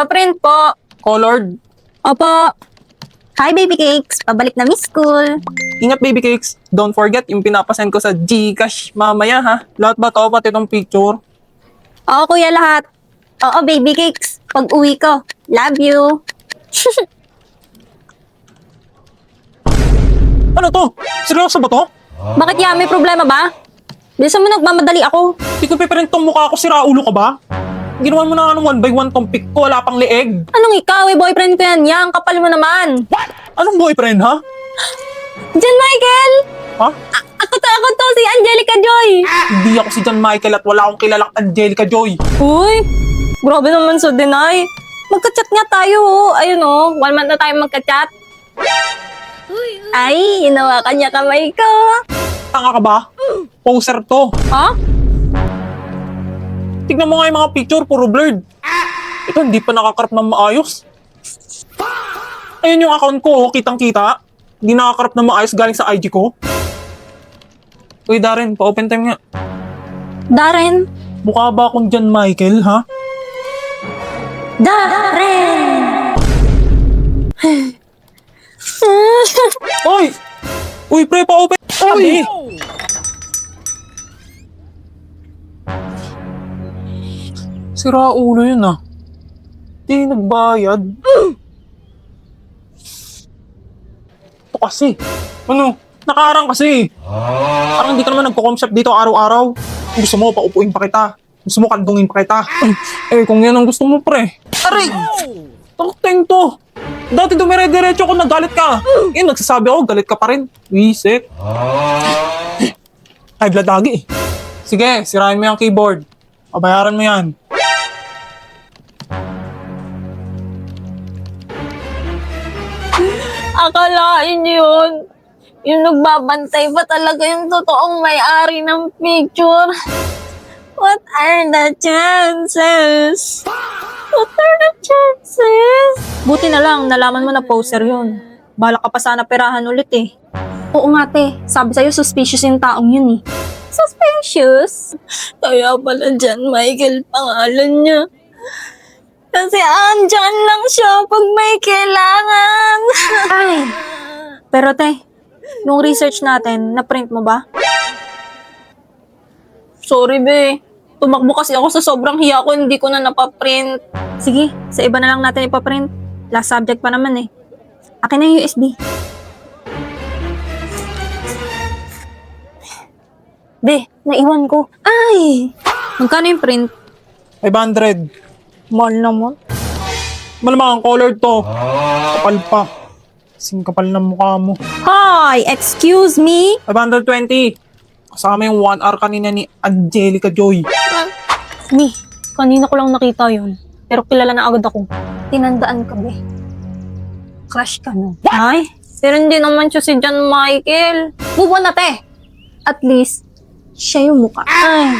Pa-print po. Colored. Opo. Hi, baby cakes. Pabalik na miss school. Ingat, baby cakes. Don't forget yung pinapasend ko sa Gcash mamaya, ha? Lahat ba to? Pati itong picture? Oo, kuya, lahat. Oo, baby cakes. Pag uwi ko. Love you. Ano to? Seryoso ba to? Bakit yan? May problema ba? Bilisan mo, nagmamadali ako. Di ko piprint tong mukha ko, sira ulo ka ba? Ginawa mo na one by one tong pic ko, wala pang leeg. Anong ikaw? Boyfriend ko yan. Yang, kapal mo naman. Anong boyfriend, ha? John Michael! Ha? Ako to, si Angelica Joy. Hindi ako si John Michael at wala akong kilalang Angelica Joy. Uy, grabe naman sa deny. Magka-chat nga tayo, oh. Ayun, oh. 1 month na tayo magka-chat. Ay, hinawakan niya kamay ko. Tanga ka ba? Poser to. Ha? Tignan mo nga yung mga picture, puro blurred. Ito, hindi pa nakakarap ng maayos. Ayun yung account ko, oh, kitang-kita. Hindi nakakarap ng maayos galing sa IG ko. Uy, Darren, pa-open time nga. Darren? Mukha ba akong John Michael, ha? Darren! Uy! Uy, pre, pa-open! Uy! Sira ulo yun, ah. Di nagbayad. Ito kasi. Ano? Nakaarang kasi. Parang hindi ka naman nagko-concept dito araw-araw. Kung gusto mo, paupuin pa kita. Gusto mo, kandungin pa kita. Kung yan ang gusto mo, pre. Aray! Takteng to. Dati dumire-diretso ako, nagalit ka. Nagsasabi ako, galit ka pa rin. Wisit. Ay, blood lagi. Sige, sirain mo yung keyboard. Pabayaran mo yan. Akalain yun. Yung nagbabantay pa talaga yung totoong may-ari ng picture. What are the chances? What are the chances? Buti na lang, nalaman mo na poser yun. Bala ka pa sana perahan ulit eh. Oo nga, te. Sabi sa'yo, suspicious yung taong yun eh. Suspicious? Kaya pala dyan, Michael, pangalan niya. Kasi andyan lang siya pag may kailangan. Ay, Pero te, yung research natin, na-print mo ba? Sorry be, tumakbo kasi ako sa sobrang hiya ko, hindi ko na napaprint. Sige, sa iba na lang natin ipaprint. Last subject pa naman eh. Akin na yung USB. Be, naiwan ko. Ay! Magkano yung print? 500. Mahal naman. Malamang ang colored to. Kapal pa. Kasing kapal ng mukha mo. Hi! Excuse me? 520. Kasama yung 1 hour kanina ni Angelica Joy. Me, kanina ko lang nakita yun. Pero kilala na agad ako. tinandaan ka, be. Crush ka, no? Ay, pero hindi naman siya si John Michael. Move on na, te. At least, siya yung mukha. Ay,